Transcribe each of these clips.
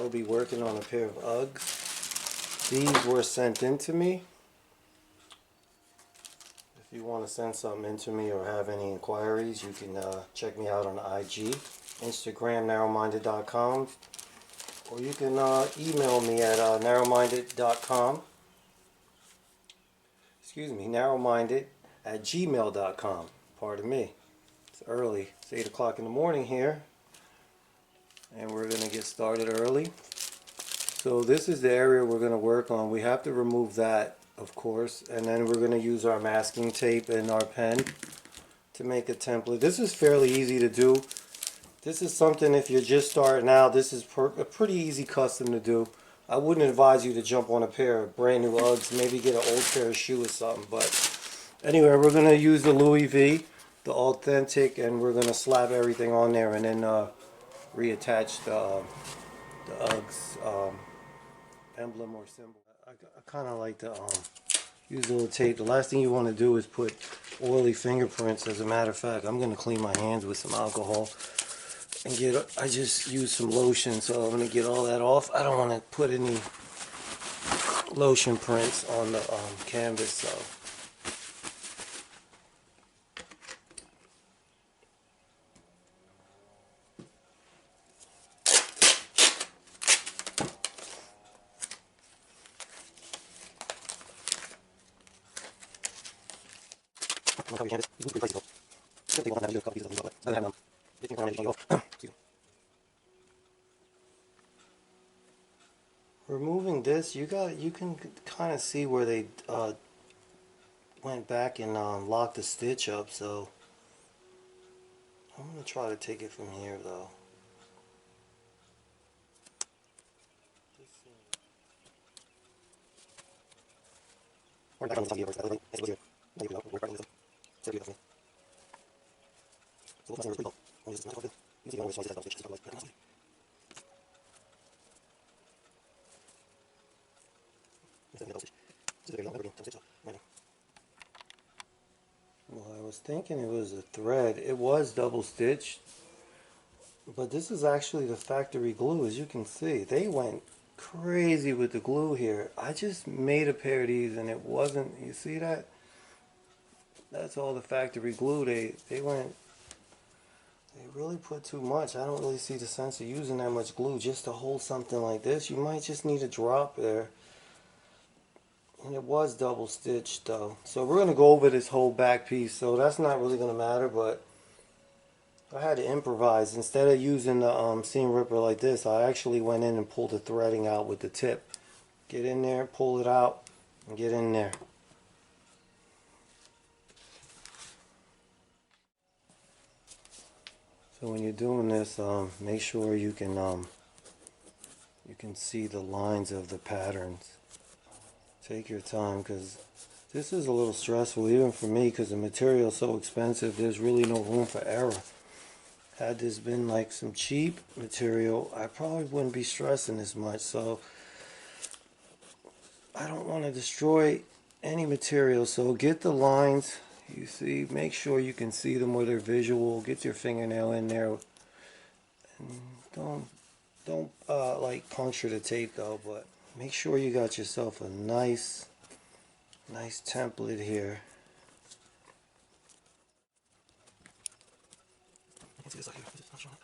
I will be working on a pair of Uggs. These were sent in to me. If you want to send something in to me or have any inquiries, you can check me out on IG, Instagram, narrowminded.com, or you can email me at narrowminded.com. Excuse me, narrowminded@gmail.com. Pardon me. It's early. It's 8 o'clock in the morning here, and we're going to get started early. So this is the area we're going to work on. We have to remove that, of course, and then we're going to use our masking tape and our pen to make a template. This is fairly easy to do. This is something, if you're just starting out, this is a pretty easy custom to do. I wouldn't advise you to jump on a pair of brand new Uggs, maybe get an old pair of shoes or something. But anyway, we're going to use the Louis V, the authentic, and we're going to slap everything on there and then reattach the Uggs emblem or symbol. I kind of like to use a little tape. The last thing you want to do is put oily fingerprints. As a matter of fact, I'm going to clean my hands with some alcohol and I just used some lotion, so I'm going to get all that off. I don't want to put any lotion prints on the canvas, so. Removing this, you can kind of see where they went back and locked the stitch up, so I'm going to try to take it from here though. Well, I was thinking it was a thread. It was double stitched, but this is actually the factory glue. As you can see, they went crazy with the glue here. I just made a pair of these and it wasn't, you see that? That's all the factory glue. They really put too much. I don't really see the sense of using that much glue just to hold something like this. You might just need a drop there. And it was double stitched though. So we're going to go over this whole back piece. So that's not really going to matter, but I had to improvise. Instead of using the seam ripper like this, I actually went in and pulled the threading out with the tip. Get in there, pull it out, and get in there. So when you're doing this, make sure you can see the lines of the patterns. Take your time, because this is a little stressful even for me, because the material is so expensive. There's really no room for error. Had this been like some cheap material, I probably wouldn't be stressing as much. So I don't want to destroy any material, so get the lines. You see, make sure you can see them where they're visual. Get your fingernail in there, and don't like puncture the tape though, but make sure you got yourself a nice template here. I can see this out here. It's not showing up.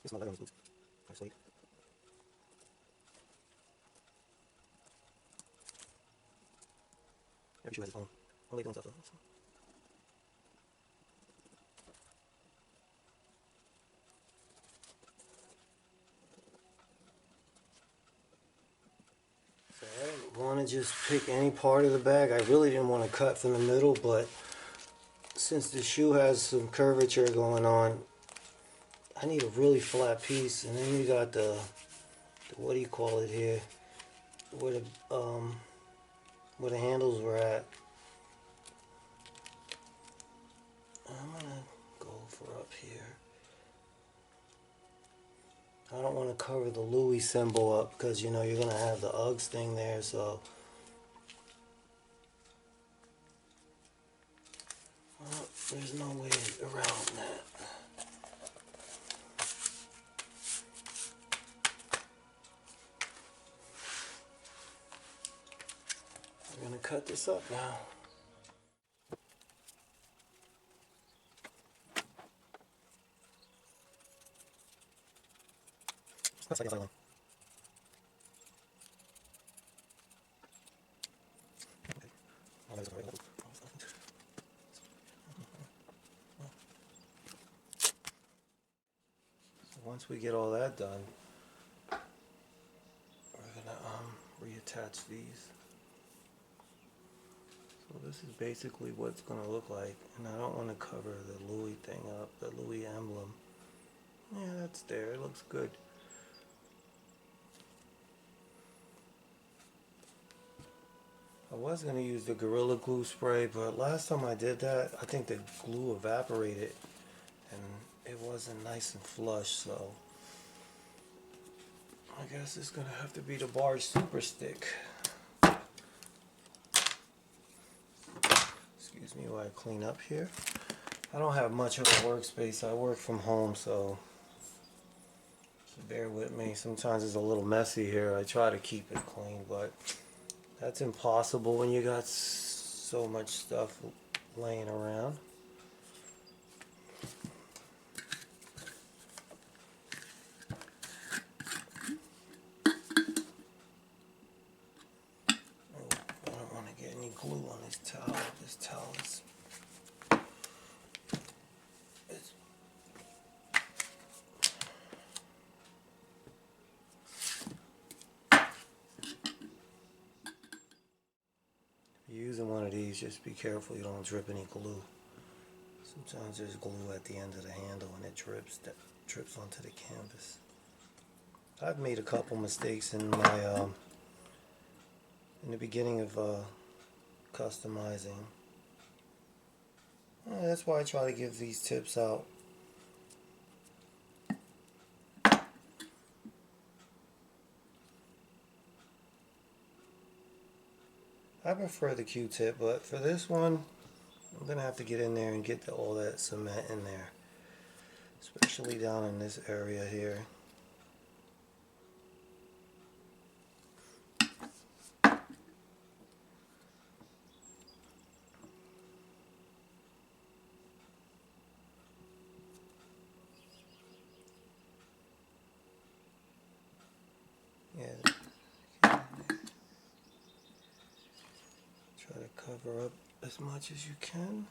This is my leg on this boot. I'm asleep. Every shoe has its own leg on stuff though. So I didn't want to just pick any part of the bag. I really didn't want to cut from the middle, but since the shoe has some curvature going on, I need a really flat piece. And then you got the what do you call it here, where the handles were at. I'm gonna go for up here. I don't want to cover the Louis symbol up, because you know you're gonna have the Uggs thing there, so well, there's no way around that. and cut this up now. That's like a once we get all that done, we're gonna reattach these. So this is basically what it's gonna look like, and I don't want to cover the Louis thing up, the Louis emblem. Yeah, that's there. It looks good. I was gonna use the Gorilla Glue spray, but last time I did that, I think the glue evaporated, and it wasn't nice and flush, so I guess it's gonna have to be the Barge Super Stick. Excuse me while I clean up here. I don't have much of a workspace. I work from home, so bear with me. Sometimes it's a little messy here. I try to keep it clean, but that's impossible when you got so much stuff laying around. Glue on this towel. This towel is if you're using one of these, just be careful you don't drip any glue. Sometimes there's glue at the end of the handle and it drips onto the canvas. I've made a couple mistakes in my in the beginning of customizing. That's why I try to give these tips out. I prefer the Q-tip, but for this one, I'm going to have to get in there and get all that cement in there, especially down in this area here. Yeah. Try to cover up as much as you can.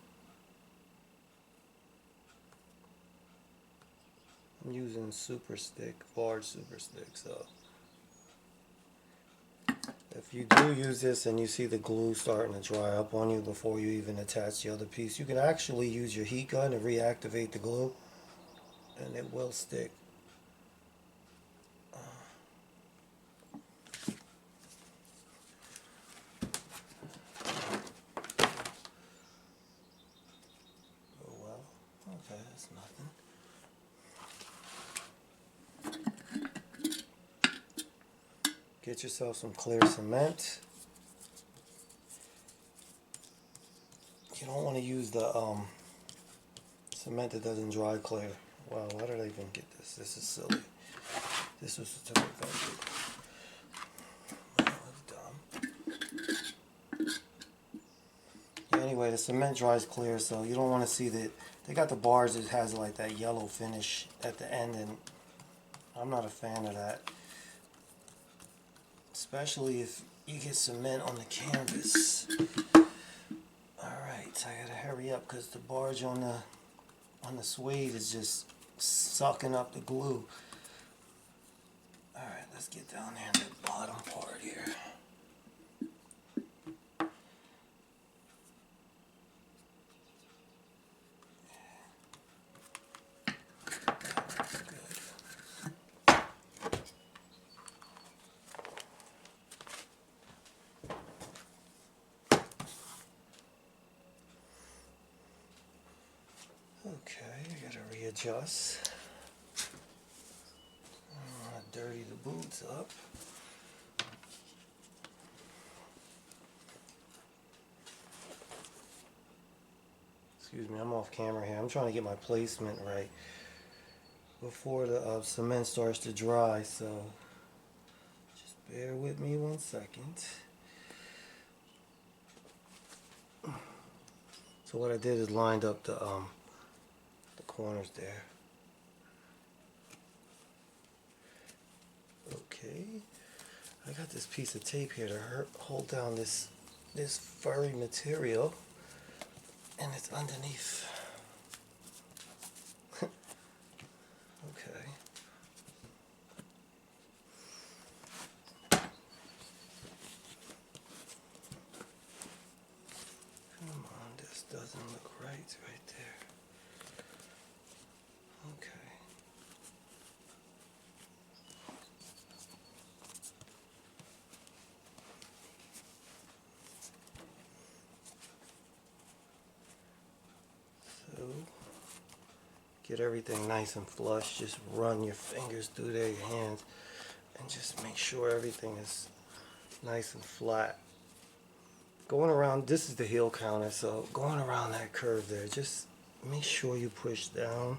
I'm using Super Stick, Barge Super Stick, so if you do use this and you see the glue starting to dry up on you before you even attach the other piece, you can actually use your heat gun to reactivate the glue and it will stick. Oh well, okay, that's nothing. Get yourself some clear cement. You don't want to use the cement that doesn't dry clear. Wow, why did I even get this? This is silly. This was such a big thing. That was dumb. Anyway, the cement dries clear, so you don't want to see that. They got the bars that has like that yellow finish at the end, and I'm not a fan of that. Especially if you get cement on the canvas. Alright, I gotta hurry up because the barge on the suede is just sucking up the glue. Alright, let's get down there in the bottom part here. Okay, I gotta readjust. I don't want to dirty the boots up. Excuse me, I'm off camera here. I'm trying to get my placement right before the cement starts to dry, so just bear with me 1 second. So what I did is lined up the corners there. Okay, I got this piece of tape here to hold down this furry material, and it's underneath. Okay. Come on, this doesn't look right there. Okay. So, get everything nice and flush. Just run your fingers through there, your hands, and just make sure everything is nice and flat. Going around, this is the heel counter, so going around that curve there, just make sure you push down.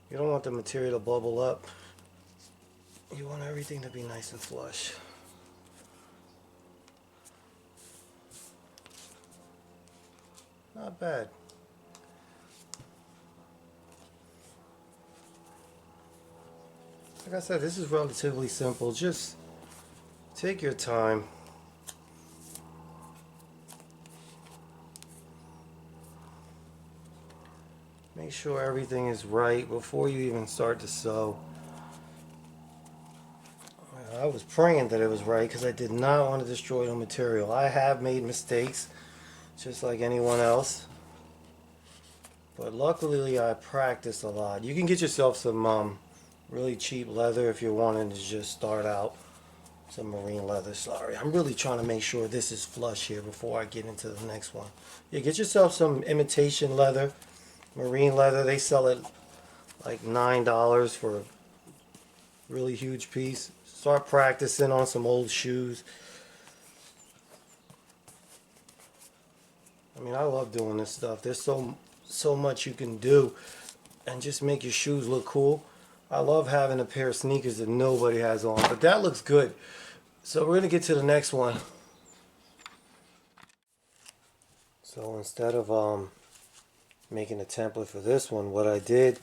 You don't want the material to bubble up. You want everything to be nice and flush. Not bad. Like I said, this is relatively simple. Just take your time. Make sure everything is right before you even start to sew. I was praying that it was right because I did not want to destroy the material. I have made mistakes just like anyone else, but luckily I practiced a lot. You can get yourself some really cheap leather if you're wanting to just start out. Some marine leather. Sorry, I'm really trying to make sure this is flush here before I get into the next one. Yeah, get yourself some imitation leather, marine leather. They sell it like $9 for a really huge piece. Start practicing on some old shoes. I mean, I love doing this stuff. There's so much you can do and just make your shoes look cool. I love having a pair of sneakers that nobody has on, but that looks good. So we're going to get to the next one. So instead of making a template for this one, what I did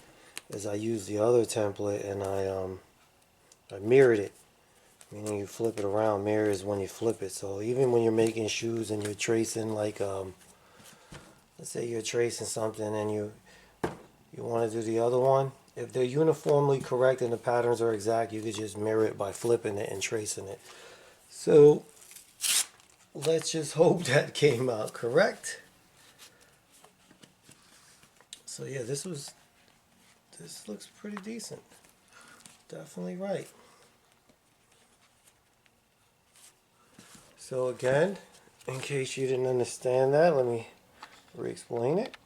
is I used the other template and I mirrored it. Meaning you flip it around. Mirror is when you flip it. So even when you're making shoes and you're tracing like let's say you're tracing something and you want to do the other one, if they're uniformly correct and the patterns are exact, you could just mirror it by flipping it and tracing it. So let's just hope that came out correct. So yeah, this looks pretty decent. Definitely right. So again, in case you didn't understand that, let me re-explain it.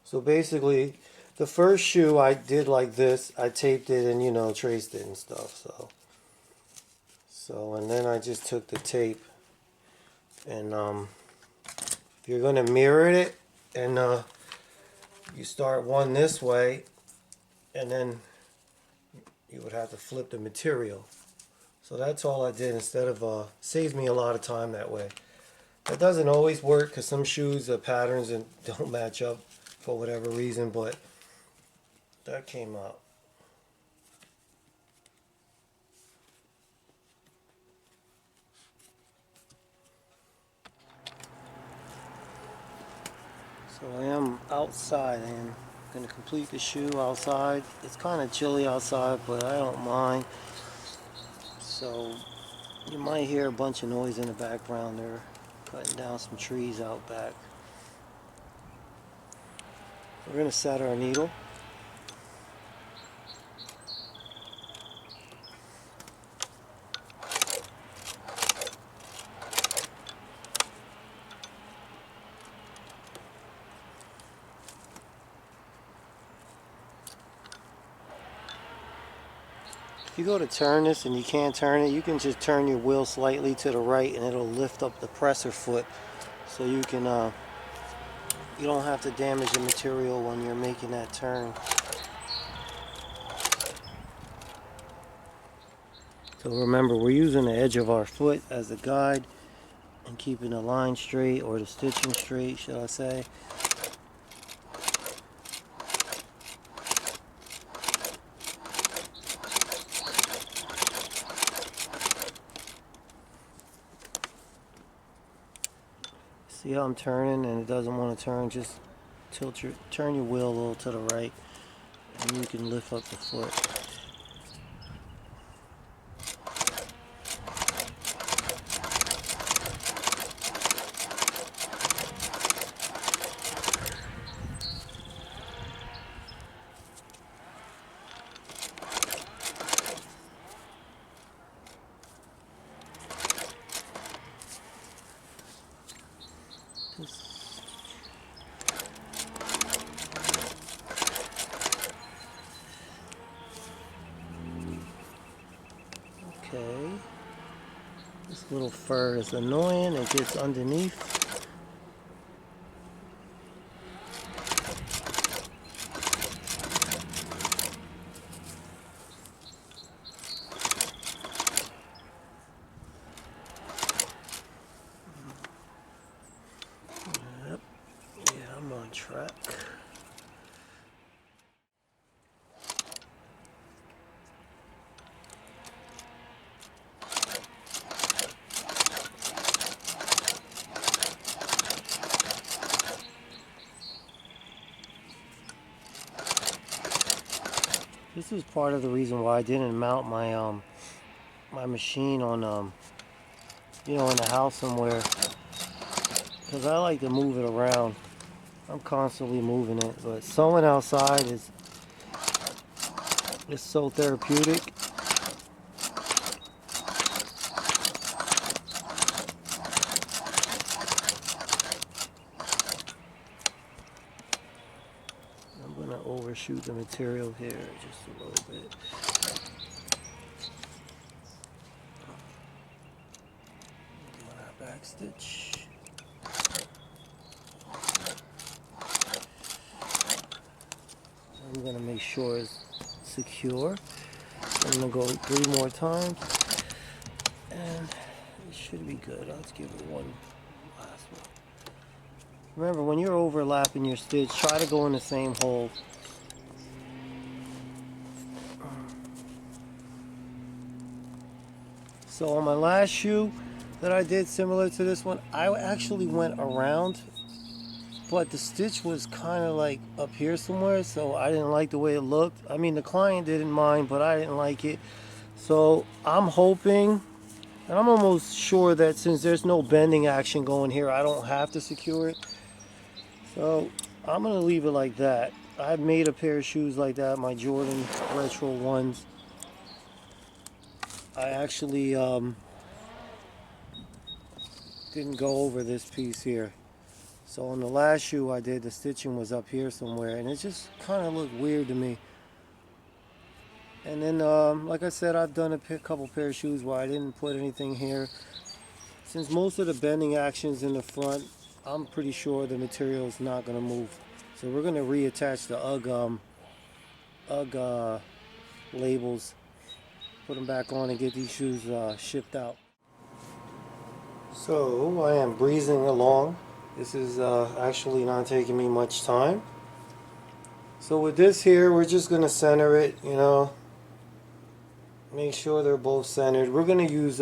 So basically, the first shoe I did like this. I taped it and, you know, traced it and stuff. So and then I just took the tape and if you're going to mirror it and you start one this way and then you would have to flip the material. So that's all I did instead of saves me a lot of time that way. That doesn't always work because some shoes are patterns and don't match up for whatever reason, but that came out. So I am outside. I am going to complete the shoe outside. It's kind of chilly outside, but I don't mind. So you might hear a bunch of noise in the background. They're cutting down some trees out back. We're going to set our needle. If you go to turn this and you can't turn it, you can just turn your wheel slightly to the right and it'll lift up the presser foot so you can you don't have to damage the material when you're making that turn. So remember, we're using the edge of our foot as a guide, and keeping the line straight, or the stitching straight, should I say. See how I'm turning and it doesn't want to turn? Just turn your wheel a little to the right and you can lift up the foot. Okay, this little fur is annoying. It gets underneath. Yep, yeah, I'm on track. This is part of the reason why I didn't mount my my machine on you know, in the house somewhere, because I like to move it around. I'm constantly moving it, but sewing outside is so therapeutic. I'm gonna overshoot the material here just a little bit. Back stitch. I'm gonna make sure it's secure. I'm gonna go 3 more times, and it should be good. Let's give it one last one. Remember, when you're overlapping your stitch, try to go in the same hole. So on my last shoe that I did similar to this one, I actually went around, but the stitch was kind of like up here somewhere, so I didn't like the way it looked. I mean, the client didn't mind, but I didn't like it. So I'm hoping, and I'm almost sure that since there's no bending action going here, I don't have to secure it. So I'm gonna leave it like that. I've made a pair of shoes like that, my Jordan Retro ones. I actually didn't go over this piece here. So on the last shoe I did, the stitching was up here somewhere, and it just kind of looked weird to me. And then, like I said, I've done a couple pair of shoes where I didn't put anything here. Since most of the bending action's in the front, I'm pretty sure the material is not going to move. So we're going to reattach the UGG labels, put them back on, and get these shoes shipped out. So I am breezing along. This is actually not taking me much time. So with this here, we're just going to center it, you know. Make sure they're both centered. We're going to use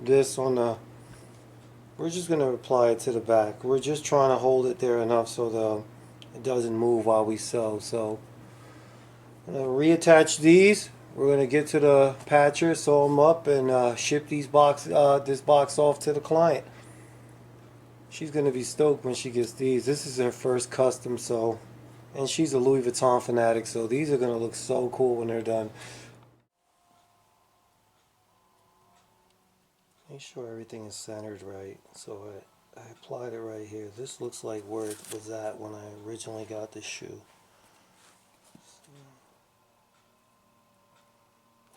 this on the, we're just going to apply it to the back. We're just trying to hold it there enough so it doesn't move while we sew. So I'm going to reattach these. We're going to get to the patcher, sew them up, and ship this box off to the client. She's going to be stoked when she gets these. This is her first custom sew, and she's a Louis Vuitton fanatic, so these are going to look so cool when they're done. Make sure everything is centered right. So I applied it right here. This looks like where it was at when I originally got this shoe.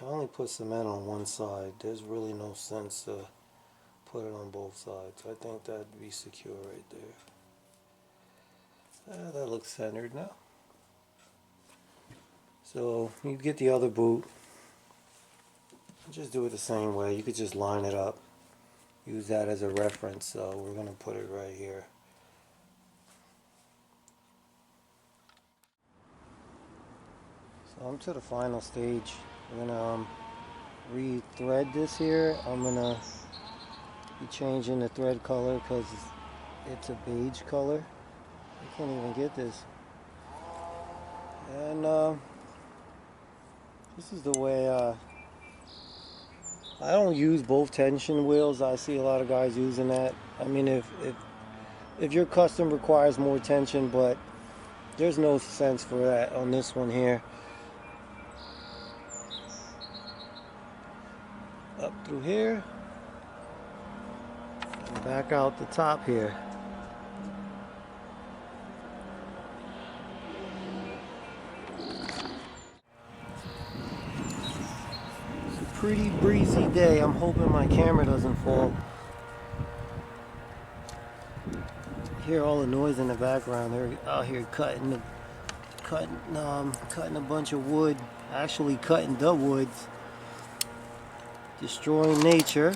I only put cement on one side. There's really no sense to put it on both sides. I think that'd be secure right there. That looks centered now. So you get the other boot. Just do it the same way. You could just line it up. use that as a reference. So we're going to put it right here. So I'm to the final stage. I'm going to re-thread this here. I'm going to be changing the thread color because it's a beige color. I can't even get this. And this is the way I don't use both tension wheels. I see a lot of guys using that. I mean, if your custom requires more tension, but there's no sense for that on this one here. Up through here and back out the top here. Pretty breezy day. I'm hoping my camera doesn't fall. Hear all the noise in the background. They're out here cutting a bunch of wood. Actually cutting the woods. Destroying nature.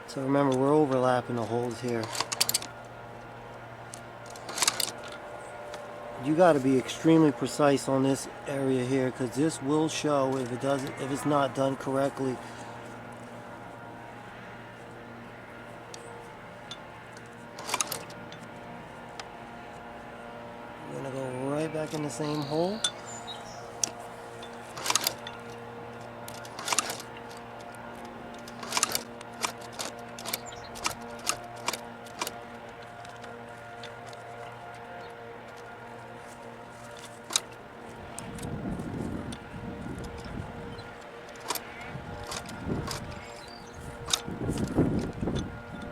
So remember, we're overlapping the holes here. You got to be extremely precise on this area here, because this will show if it's not done correctly. I'm gonna go right back in the same hole.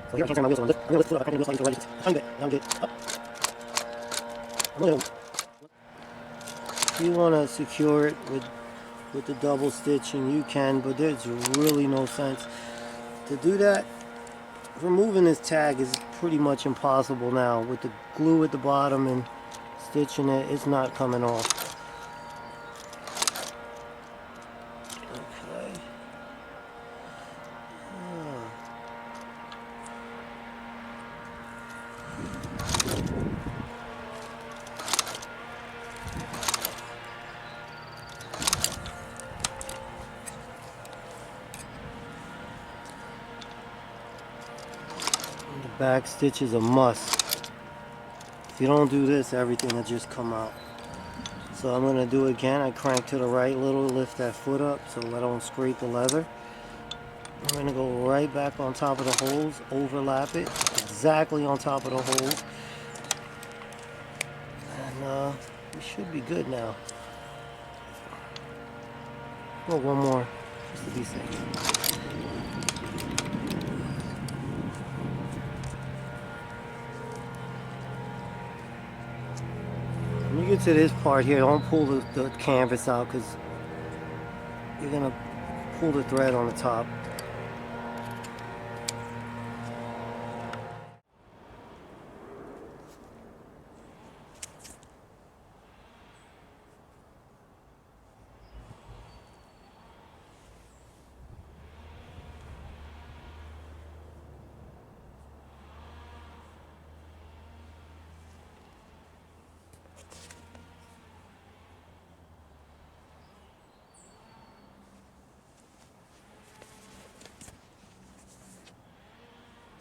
So here I can't turn my wheels on. I'm going to lift the foot up. I can't do it so I can do it. I'm good. I'm good. Up. I'm going to... You want to secure it with the double stitching, you can, but there's really no sense to do that. Removing this tag is pretty much impossible now. With the glue at the bottom and stitching it, it's not coming off. Okay. The back stitch is a must. If you don't do this, everything will just come out. So I'm going to do it again. I crank to the right a little, lift that foot up so I don't scrape the leather. I'm going to go right back on top of the holes, overlap it, exactly on top of the holes. And we should be good now. Oh, one more, just to be safe. When you get to this part here, don't pull the canvas out, because you're going to pull the thread on the top.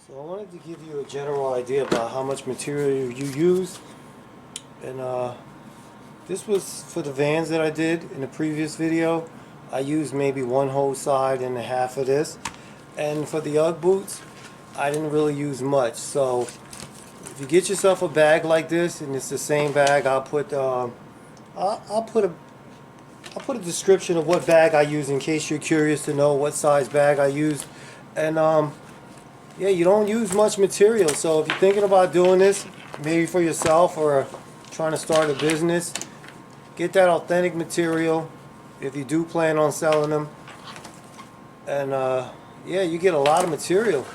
So I wanted to give you a general idea about how much material you use, and this was for the Vans that I did in the previous video. I used maybe one whole side and a half of this, and for the UGG boots I didn't really use much. So if you get yourself a bag like this, and it's the same bag, I'll put a description of what bag I use in case you're curious to know what size bag I used. And yeah, you don't use much material, so if you're thinking about doing this, maybe for yourself or trying to start a business, get that authentic material if you do plan on selling them. And yeah, you get a lot of material.